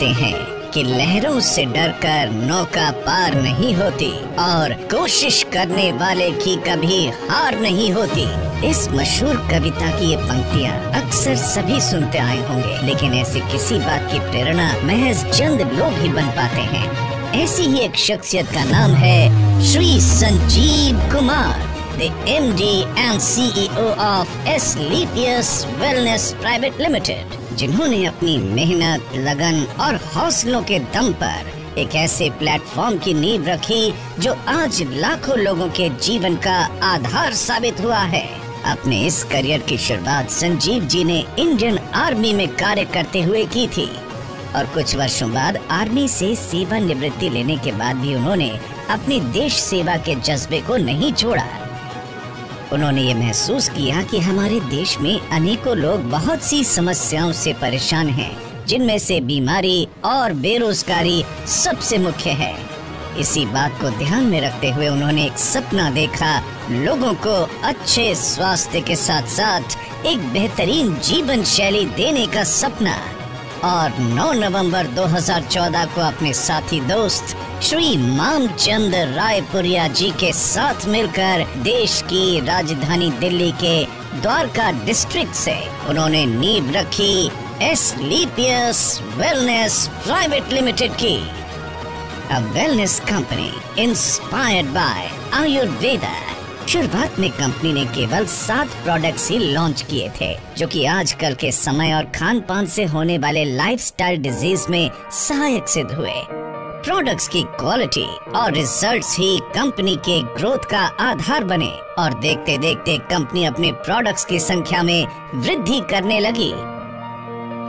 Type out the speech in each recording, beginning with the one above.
कहते हैं कि लहरों से डरकर नौका पार नहीं होती और कोशिश करने वाले की कभी हार नहीं होती। इस मशहूर कविता की ये पंक्तियाँ अक्सर सभी सुनते आए होंगे, लेकिन ऐसी किसी बात की प्रेरणा महज चंद लोग ही बन पाते हैं। ऐसी ही एक शख्सियत का नाम है Shri Sanjeev Kumar, the MD and CEO of Sleepius Wellness Private Limited, जिन्होंने अपनी मेहनत, लगन और हौसलों के दम पर एक ऐसे प्लेटफॉर्म की नींव रखी जो आज लाखों लोगों के जीवन का आधार साबित हुआ है। अपने इस करियर की शुरुआत संजीव जी ने इंडियन आर्मी में कार्य करते हुए की थी और कुछ वर्षों बाद आर्मी से सेवानिवृत्ति लेने के बाद भी उन्होंने अपनी देश सेवा के जज्बे को नहीं छोड़ा। उन्होंने ये महसूस किया कि हमारे देश में अनेकों लोग बहुत सी समस्याओं से परेशान हैं, जिनमें से बीमारी और बेरोजगारी सबसे मुख्य है। इसी बात को ध्यान में रखते हुए उन्होंने एक सपना देखा, लोगों को अच्छे स्वास्थ्य के साथ साथ एक बेहतरीन जीवन शैली देने का सपना। और 9 नवंबर 2014 को अपने साथी दोस्त श्री मामचंद रायपुरिया जी के साथ मिलकर देश की राजधानी दिल्ली के द्वारका डिस्ट्रिक्ट से उन्होंने नींव रखी स्लीपियस वेलनेस प्राइवेट लिमिटेड की, a wellness company inspired by Ayurveda। शुरुआत में कंपनी ने केवल 7 प्रोडक्ट्स ही लॉन्च किए थे, जो कि आजकल के समय और खान पान से होने वाले लाइफस्टाइल डिजीज में सहायक सिद्ध हुए। प्रोडक्ट्स की क्वालिटी और रिजल्ट्स ही कंपनी के ग्रोथ का आधार बने और देखते देखते कंपनी अपने प्रोडक्ट्स की संख्या में वृद्धि करने लगी।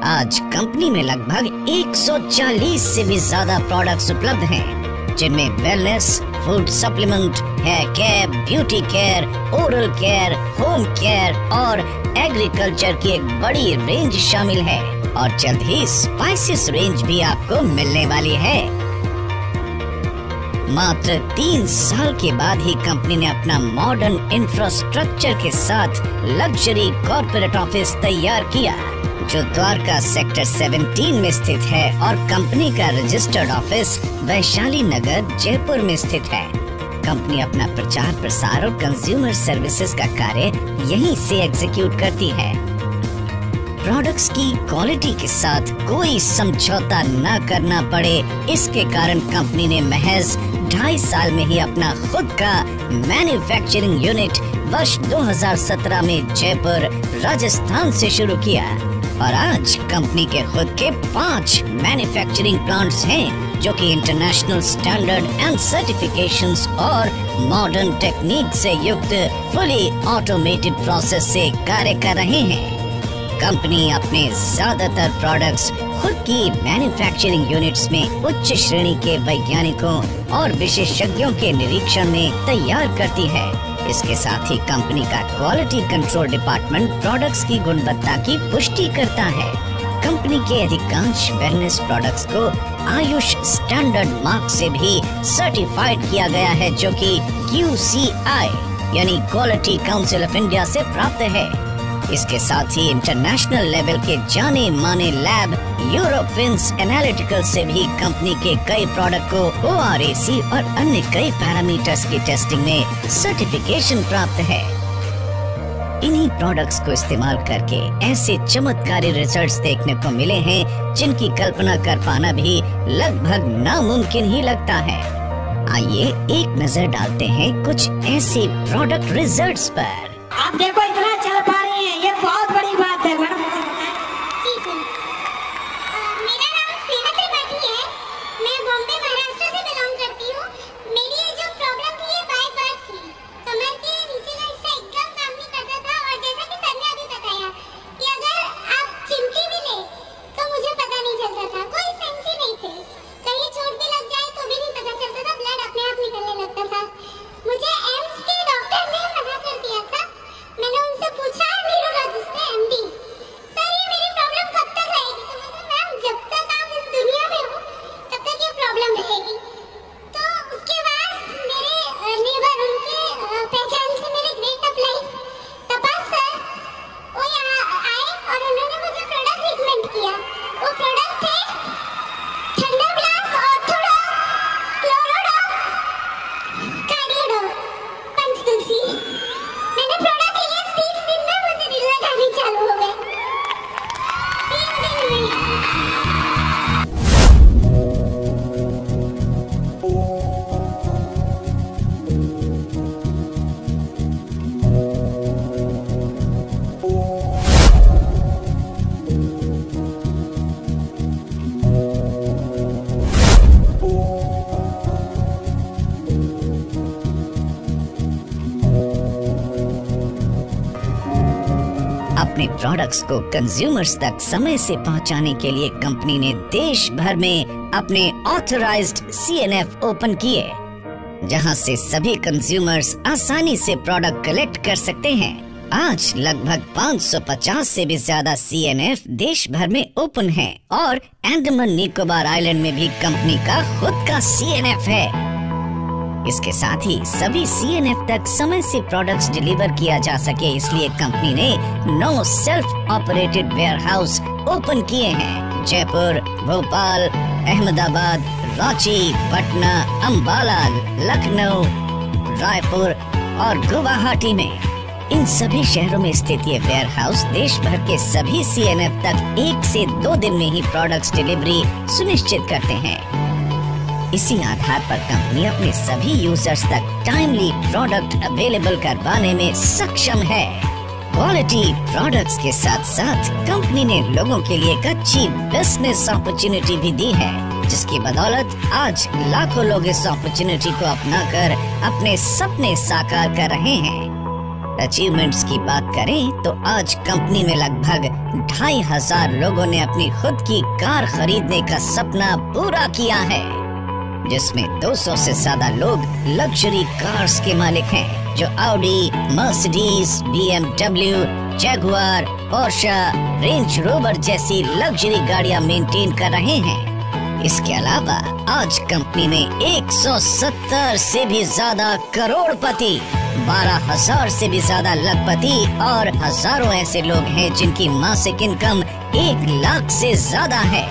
आज कंपनी में लगभग 140 से भी ज्यादा प्रोडक्ट्स उपलब्ध हैं, जिनमें wellness, food supplement, hair care, beauty care, oral care, home care और एग्रीकल्चर की एक बड़ी रेंज शामिल है और जल्द ही स्पाइसेस रेंज भी आपको मिलने वाली है। मात्र 3 साल के बाद ही कंपनी ने अपना मॉडर्न इंफ्रास्ट्रक्चर के साथ लग्जरी कॉर्पोरेट ऑफिस तैयार किया, जो द्वारका सेक्टर 17 में स्थित है और कंपनी का रजिस्टर्ड ऑफिस वैशाली नगर जयपुर में स्थित है। कंपनी अपना प्रचार प्रसार और कंज्यूमर सर्विसेज का कार्य यहीं से एग्जीक्यूट करती है। प्रोडक्ट्स की क्वालिटी के साथ कोई समझौता न करना पड़े, इसके कारण कंपनी ने महज 2.5 साल में ही अपना खुद का मैन्युफैक्चरिंग यूनिट वर्ष 2017 में जयपुर, राजस्थान से शुरू किया और आज कंपनी के खुद के 5 मैन्युफैक्चरिंग प्लांट्स हैं, जो कि इंटरनेशनल स्टैंडर्ड एंड सर्टिफिकेशंस और मॉडर्न टेक्निक से युक्त फुली ऑटोमेटेड प्रोसेस से कार्य कर रहे हैं। कंपनी अपने ज्यादातर प्रोडक्ट्स खुद की मैन्युफैक्चरिंग यूनिट्स में उच्च श्रेणी के वैज्ञानिकों और विशेषज्ञों के निरीक्षण में तैयार करती है। इसके साथ ही कंपनी का क्वालिटी कंट्रोल डिपार्टमेंट प्रोडक्ट्स की गुणवत्ता की पुष्टि करता है। कंपनी के अधिकांश वेलनेस प्रोडक्ट्स को आयुष स्टैंडर्ड मार्क से भी सर्टिफाइड किया गया है, जो कि QCI यानी क्वालिटी काउंसिल ऑफ इंडिया से प्राप्त है। इसके साथ ही इंटरनेशनल लेवल के जाने माने लैब यूरोफिन्स एनालिटिकल से भी कंपनी के कई प्रोडक्ट को ORAC और अन्य कई पैरामीटर्स की टेस्टिंग में सर्टिफिकेशन प्राप्त है। इन्हीं प्रोडक्ट्स को इस्तेमाल करके ऐसे चमत्कारी रिजल्ट्स देखने को मिले हैं, जिनकी कल्पना कर पाना भी लगभग नामुमकिन ही लगता है। आइए एक नजर डालते हैं कुछ ऐसे प्रोडक्ट रिजल्ट्स पर। आप देखो इतना चल पा रही हैं, ये बहुत बड़ी बात है मैडम। मेरा नाम स्नेहा त्रिपाठी है, मैं बॉम्बे महाराष्ट्र से बिलोंग करती हूँ। मेरी ये जो प्रॉब्लम थी ये बाय बर्थ थी, कमर के नीचे का हिस्सा एकदम काम नहीं करता था और जैसा कि सर ने अभी बताया कि अगर आप चिमटी भी ले तो मुझे पता नहीं चलता था, कोई सेंस ही नहीं थे, कहीं चोट भी लग जाए तो भी नहीं पता चलता था, ब्लड अपने आप निकलने लगता था। मुझे एम्स के डॉक्टर ने मना कर दिया था। मैंने उनसे पूछा न्यूरोलॉजिस्ट ने अपने प्रोडक्ट्स को कंज्यूमर्स तक समय से पहुंचाने के लिए कंपनी ने देश भर में अपने ऑथराइज्ड CNF ओपन किए, जहां से सभी कंज्यूमर्स आसानी से प्रोडक्ट कलेक्ट कर सकते हैं। आज लगभग 550 से भी ज्यादा CNF देश भर में ओपन हैं और अंडमान निकोबार आइलैंड में भी कंपनी का खुद का CNF है। इसके साथ ही सभी CNF तक समय से प्रोडक्ट्स डिलीवर किया जा सके, इसलिए कंपनी ने 9 सेल्फ ऑपरेटेड वेयरहाउस ओपन किए हैं। जयपुर, भोपाल, अहमदाबाद, रांची, पटना, अंबाला, लखनऊ, रायपुर और गुवाहाटी में। इन सभी शहरों में स्थित ये वेयरहाउस देश भर के सभी CNF तक 1 से 2 दिन में ही प्रोडक्ट्स डिलीवरी सुनिश्चित करते हैं। इसी आधार पर कंपनी अपने सभी यूजर्स तक टाइमली प्रोडक्ट अवेलेबल करवाने में सक्षम है। क्वालिटी प्रोडक्ट्स के साथ साथ कंपनी ने लोगों के लिए एक अच्छी बिजनेस अपॉर्चुनिटी भी दी है, जिसकी बदौलत आज लाखों लोग इस अपॉर्चुनिटी को अपनाकर अपने सपने साकार कर रहे हैं। अचीवमेंट्स की बात करें तो आज कंपनी में लगभग 2500 लोगों ने अपनी खुद की कार खरीदने का सपना पूरा किया है, जिसमें 200 से ज्यादा लोग लग्जरी कार्स के मालिक हैं, जो Audi, Mercedes, BMW, Jaguar, Portia, range rover जैसी लग्जरी गाड़ियां मेंटेन कर रहे हैं। इसके अलावा आज कंपनी में 170 से भी ज्यादा करोड़पति, 12,000 से भी ज्यादा लखपति और हजारों ऐसे लोग हैं जिनकी मासिक इनकम 1 लाख से ज्यादा है।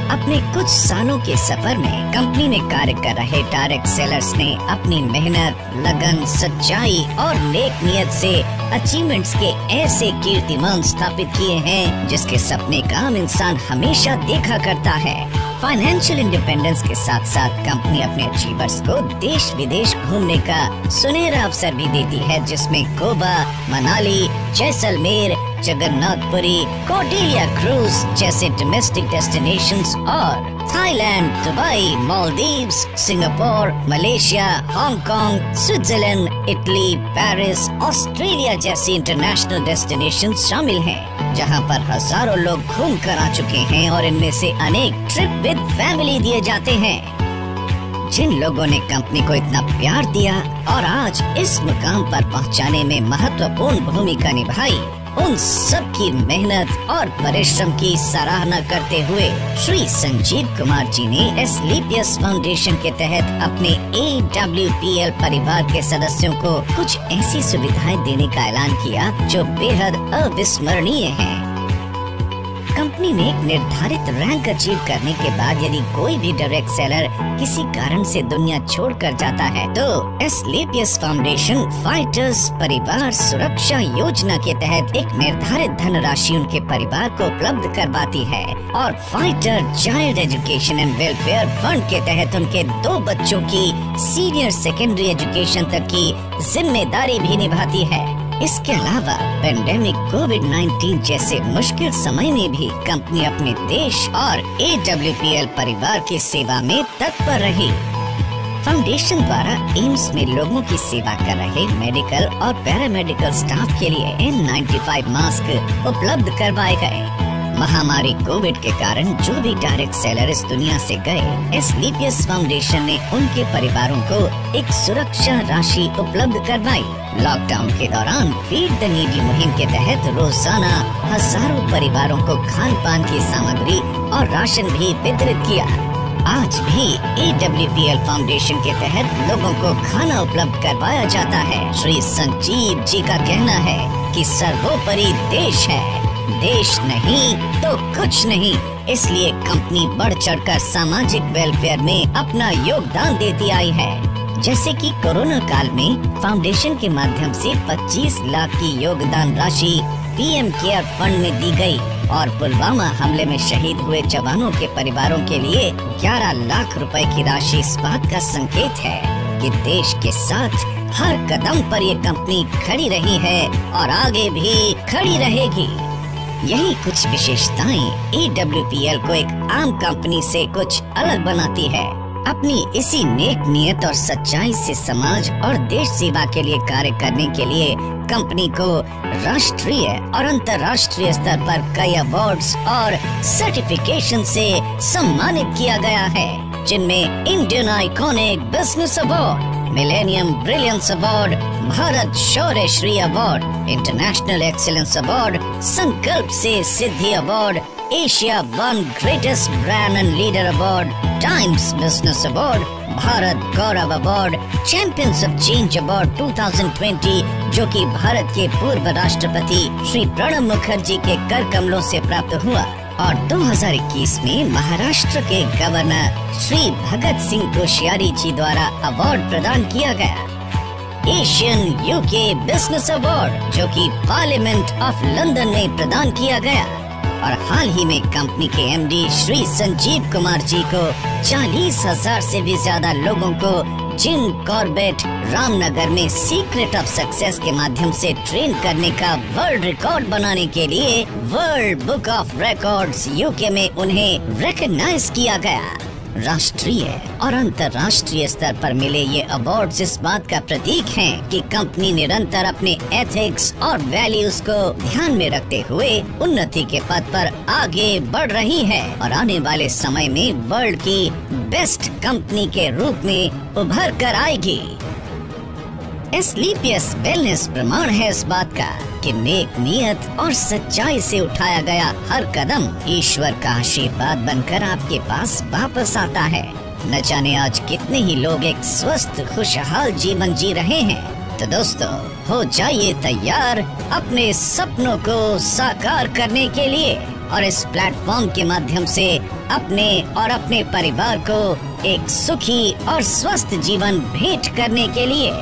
अपने कुछ सालों के सफर में कंपनी में कार्य कर रहे डायरेक्ट सेलर्स ने अपनी मेहनत, लगन, सच्चाई और नेक नियत से अचीवमेंट्स के ऐसे कीर्तिमान स्थापित किए हैं जिसके सपने का आम इंसान हमेशा देखा करता है। फाइनेंशियल इंडिपेंडेंस के साथ साथ कंपनी अपने अचीवर्स को देश विदेश घूमने का सुनहरा अवसर भी देती है, जिसमें गोवा, मनाली, जैसलमेर, जगन्नाथपुरी, कोटिलिया क्रूज जैसे डोमेस्टिक डेस्टिनेशंस और Thailand, Dubai, Maldives, Singapore, Malaysia, Hong Kong, Switzerland, Italy, Paris, Australia जैसी इंटरनेशनल डेस्टिनेशंस शामिल हैं, जहां पर हजारों लोग घूम कर आ चुके हैं और इनमें से अनेक ट्रिप विद फैमिली दिए जाते हैं। जिन लोगों ने कंपनी को इतना प्यार दिया और आज इस मुकाम पर पहुंचाने में महत्वपूर्ण भूमिका निभाई, उन सब की मेहनत और परिश्रम की सराहना करते हुए श्री संजीव कुमार जी ने एस्क्लेपियस फाउंडेशन के तहत अपने AWPL परिवार के सदस्यों को कुछ ऐसी सुविधाएं देने का ऐलान किया जो बेहद अविस्मरणीय हैं। कंपनी ने एक निर्धारित रैंक अचीव करने के बाद यदि कोई भी डायरेक्ट सेलर किसी कारण से दुनिया छोड़कर जाता है, तो एस्क्लेपियस फाउंडेशन फाइटर्स परिवार सुरक्षा योजना के तहत एक निर्धारित धनराशि उनके परिवार को उपलब्ध करवाती है और fighter child education and welfare fund के तहत उनके 2 बच्चों की सीनियर सेकेंडरी एजुकेशन तक की जिम्मेदारी भी निभाती है। इसके अलावा पेंडेमिक कोविड-19 जैसे मुश्किल समय में भी कंपनी अपने देश और AWPL परिवार की सेवा में तत्पर रही। फाउंडेशन द्वारा एम्स में लोगों की सेवा कर रहे मेडिकल और पैरामेडिकल स्टाफ के लिए N95 मास्क उपलब्ध करवाए गए। महामारी कोविड के कारण जो भी डायरेक्ट सेलर इस दुनिया से गए, एस्क्लेपियस फाउंडेशन ने उनके परिवारों को एक सुरक्षा राशि उपलब्ध करवाई। लॉकडाउन के दौरान फीड द नीडी मुहिम के तहत रोजाना हजारों परिवारों को खान पान की सामग्री और राशन भी वितरित किया। आज भी AWPL फाउंडेशन के तहत लोगों को खाना उपलब्ध करवाया जाता है। श्री संजीव जी का कहना है कि सर्वोपरि देश है, देश नहीं तो कुछ नहीं। इसलिए कंपनी बढ़ चढ़कर सामाजिक वेलफेयर में अपना योगदान देती आई है। जैसे कि कोरोना काल में फाउंडेशन के माध्यम से 25 लाख की योगदान राशि PM केयर फंड में दी गई और पुलवामा हमले में शहीद हुए जवानों के परिवारों के लिए 11 लाख रुपए की राशि इस बात का संकेत है कि देश के साथ हर कदम पर ये कंपनी खड़ी रही है और आगे भी खड़ी रहेगी। यही कुछ विशेषताएं AWPL को एक आम कंपनी से कुछ अलग बनाती है। अपनी इसी नेक नियत और सच्चाई से समाज और देश सेवा के लिए कार्य करने के लिए कंपनी को राष्ट्रीय और अंतर्राष्ट्रीय स्तर पर कई अवार्ड्स और सर्टिफिकेशन से सम्मानित किया गया है, जिनमें Indian iconic business award, millennium brilliance award, Bharat Shaurya Shri award, international excellence award, Sankalp से Siddhi award, Asia one greatest brand and leader award, Times business award, Bharat Gaurav award, champions of change award 2020 जो कि भारत के पूर्व राष्ट्रपति श्री प्रणब मुखर्जी के कर कमलों से प्राप्त हुआ, और 2021 में महाराष्ट्र के गवर्नर श्री भगत सिंह कोश्यारी जी द्वारा अवार्ड प्रदान किया गया। एशियन यूके बिजनेस अवार्ड जो कि पार्लियामेंट ऑफ लंदन में प्रदान किया गया, और हाल ही में कंपनी के एमडी श्री संजीव कुमार जी को 40,000 से भी ज्यादा लोगों को जिम कॉर्बेट रामनगर में सीक्रेट ऑफ सक्सेस के माध्यम से ट्रेन करने का वर्ल्ड रिकॉर्ड बनाने के लिए world book of records UK में उन्हें रिकॉग्नाइज किया गया। राष्ट्रीय और अंतर्राष्ट्रीय स्तर पर मिले ये अवार्ड्स इस बात का प्रतीक हैं कि कंपनी निरंतर अपने एथिक्स और वैल्यूज को ध्यान में रखते हुए उन्नति के पथ पर आगे बढ़ रही है और आने वाले समय में वर्ल्ड की बेस्ट कंपनी के रूप में उभर कर आएगी। एस्क्लेपियस वेलनेस प्रमाण है इस बात का कि नेक नियत और सच्चाई से उठाया गया हर कदम ईश्वर का आशीर्वाद बनकर आपके पास वापस आता है। न जाने आज कितने ही लोग एक स्वस्थ खुशहाल जीवन जी रहे हैं। तो दोस्तों, हो जाइए तैयार अपने सपनों को साकार करने के लिए और इस प्लेटफॉर्म के माध्यम से अपने और अपने परिवार को एक सुखी और स्वस्थ जीवन भेंट करने के लिए।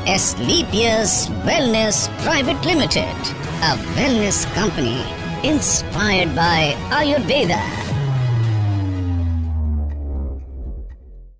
Asclepius Wellness Private Limited, a wellness company inspired by Ayurveda.